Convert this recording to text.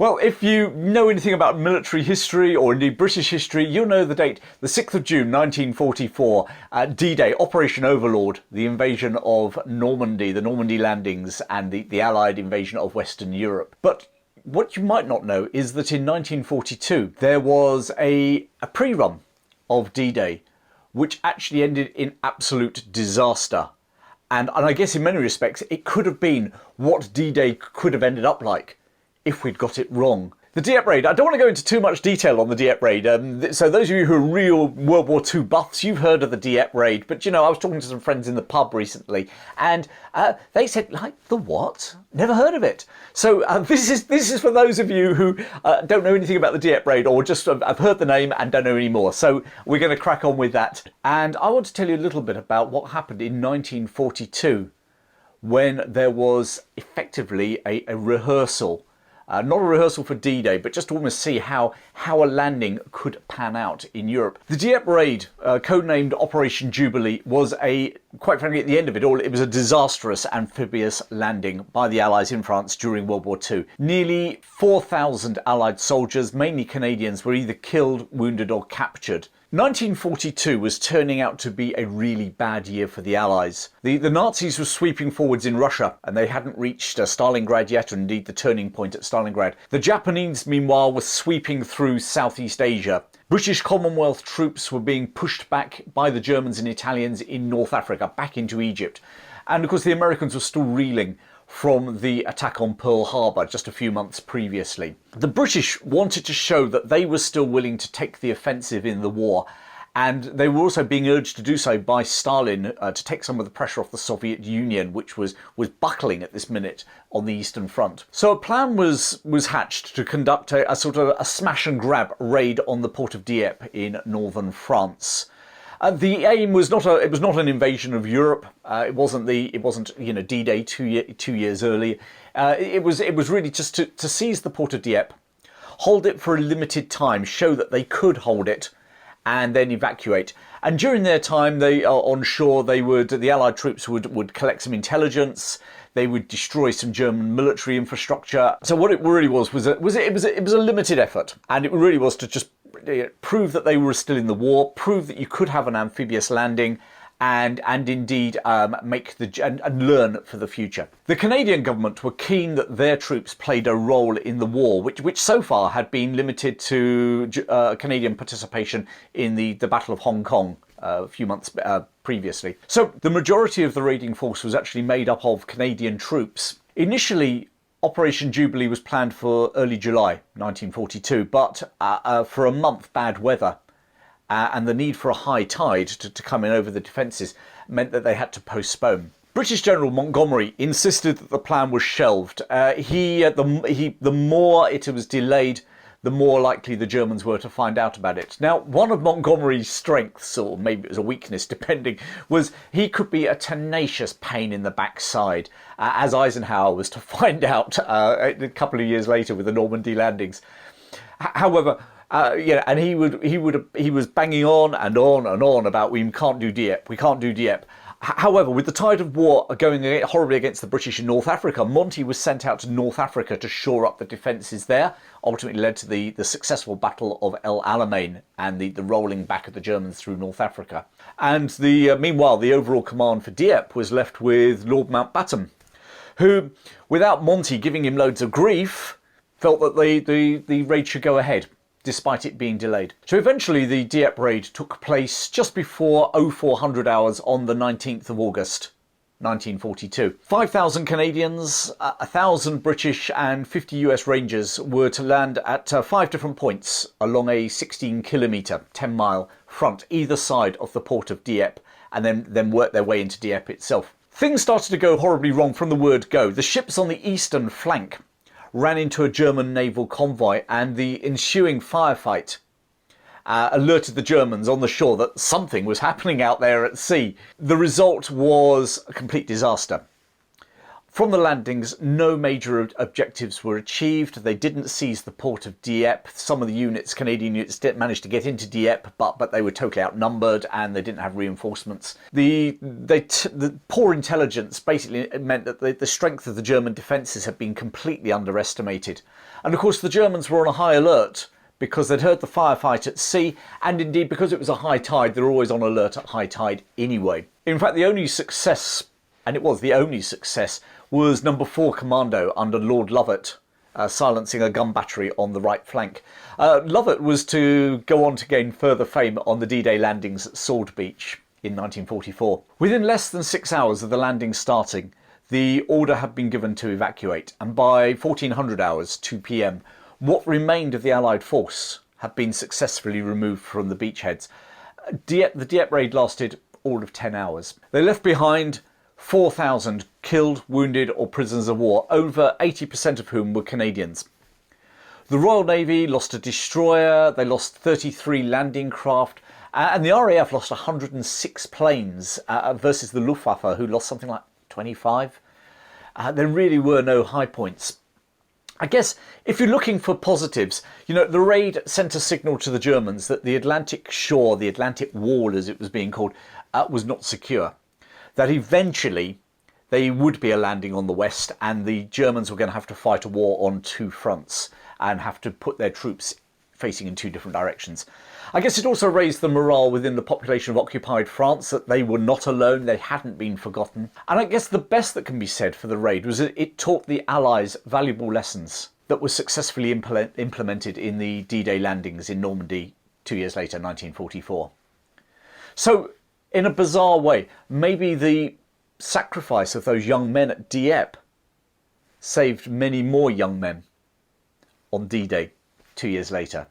Well, if you know anything about military history or indeed British history, you'll know the date, the 6th of June 1944, D-Day, Operation Overlord, the invasion of Normandy, the Normandy landings and the Allied invasion of Western Europe. But what you might not know is that in 1942 there was a pre-run of D-Day which actually ended in absolute disaster. And I guess in many respects it could have been what D-Day could have ended up like if we'd got it wrong. The Dieppe Raid, I don't want to go into too much detail on the Dieppe Raid. So those of you who are real World War II buffs, you've heard of the Dieppe Raid. But, you know, I was talking to some friends in the pub recently, and they said, like, the what? Never heard of it. So this is for those of you who don't know anything about the Dieppe Raid, or just have heard the name and don't know any more. So we're going to crack on with that. And I want to tell you a little bit about what happened in 1942, when there was effectively a rehearsal. Not a rehearsal for D-Day, but just to almost see how a landing could pan out in Europe. The Dieppe Raid, codenamed Operation Jubilee, was quite frankly, at the end of it all, it was a disastrous amphibious landing by the Allies in France during World War II. Nearly 4,000 Allied soldiers, mainly Canadians, were either killed, wounded or captured. 1942 was turning out to be a really bad year for the Allies. The Nazis were sweeping forwards in Russia, and they hadn't reached Stalingrad yet, or indeed the turning point at Stalingrad. The Japanese, meanwhile, were sweeping through Southeast Asia. British Commonwealth troops were being pushed back by the Germans and Italians in North Africa, back into Egypt. And of course the Americans were still reeling from the attack on Pearl Harbour just a few months previously. The British wanted to show that they were still willing to take the offensive in the war, and they were also being urged to do so by Stalin to take some of the pressure off the Soviet Union, which was buckling at this minute on the Eastern Front. So a plan was hatched to conduct a sort of a smash and grab raid on the port of Dieppe in northern France. The aim was not an invasion of Europe. It wasn't D-Day 2 years earlier. It was really just to seize the port of Dieppe, hold it for a limited time, show that they could hold it, and then evacuate. And during their time, on shore, the Allied troops would collect some intelligence. They would destroy some German military infrastructure. So what it really was a limited effort, and it really was to just prove that they were still in the war, prove that you could have an amphibious landing, and indeed and learn for the future. The Canadian government were keen that their troops played a role in the war, which so far had been limited to Canadian participation in the Battle of Hong Kong a few months previously. So the majority of the raiding force was actually made up of Canadian troops. Initially, Operation Jubilee was planned for early July 1942, but for a month bad weather and the need for a high tide to come in over the defences meant that they had to postpone. British General Montgomery insisted that the plan was shelved. The more it was delayed, the more likely the Germans were to find out about it. Now, one of Montgomery's strengths, or maybe it was a weakness depending, was he could be a tenacious pain in the backside, as Eisenhower was to find out a couple of years later with the Normandy landings. However, and he was banging on and on and on about we can't do Dieppe. However, with the tide of war going horribly against the British in North Africa, Monty was sent out to North Africa to shore up the defences there, ultimately led to the successful Battle of El Alamein and the rolling back of the Germans through North Africa. And meanwhile, the overall command for Dieppe was left with Lord Mountbatten, who, without Monty giving him loads of grief, felt that the raid should go ahead, despite it being delayed. So eventually the Dieppe Raid took place just before 0400 hours on the 19th of August 1942. 5,000 Canadians, 1,000 British and 50 US Rangers were to land at 5 different points along a 16-kilometre, 10-mile front either side of the port of Dieppe, and then work their way into Dieppe itself. Things started to go horribly wrong from the word go. The ships on the eastern flank ran into a German naval convoy, and the ensuing firefight alerted the Germans on the shore that something was happening out there at sea. The result was a complete disaster. From the landings, no major objectives were achieved. They didn't seize the port of Dieppe. Some of the units, Canadian units, did manage to get into Dieppe, but they were totally outnumbered and they didn't have reinforcements. The poor intelligence basically meant that the strength of the German defences had been completely underestimated. And of course the Germans were on a high alert because they'd heard the firefight at sea, and indeed because it was a high tide, they were always on alert at high tide anyway. In fact, the only success, and it was the only success, was No. 4 Commando under Lord Lovat, silencing a gun battery on the right flank. Lovat was to go on to gain further fame on the D-Day landings at Sword Beach in 1944. Within less than 6 hours of the landing starting, the order had been given to evacuate, and by 1400 hours, 2 p.m, what remained of the Allied force had been successfully removed from the beachheads. The Dieppe Raid lasted all of 10 hours. They left behind 4,000 killed, wounded or prisoners of war, over 80% of whom were Canadians. The Royal Navy lost a destroyer, they lost 33 landing craft, and the RAF lost 106 planes versus the Luftwaffe, who lost something like 25. There really were no high points. I guess if you're looking for positives, the raid sent a signal to the Germans that the Atlantic shore, the Atlantic wall as it was being called, was not secure. That eventually they would be a landing on the west and the Germans were going to have to fight a war on two fronts and have to put their troops facing in two different directions. I guess it also raised the morale within the population of occupied France, that they were not alone, they hadn't been forgotten. And I guess the best that can be said for the raid was that it taught the Allies valuable lessons that were successfully implemented in the D-Day landings in Normandy 2 years later, 1944. So, in a bizarre way, maybe the sacrifice of those young men at Dieppe saved many more young men on D-Day 2 years later.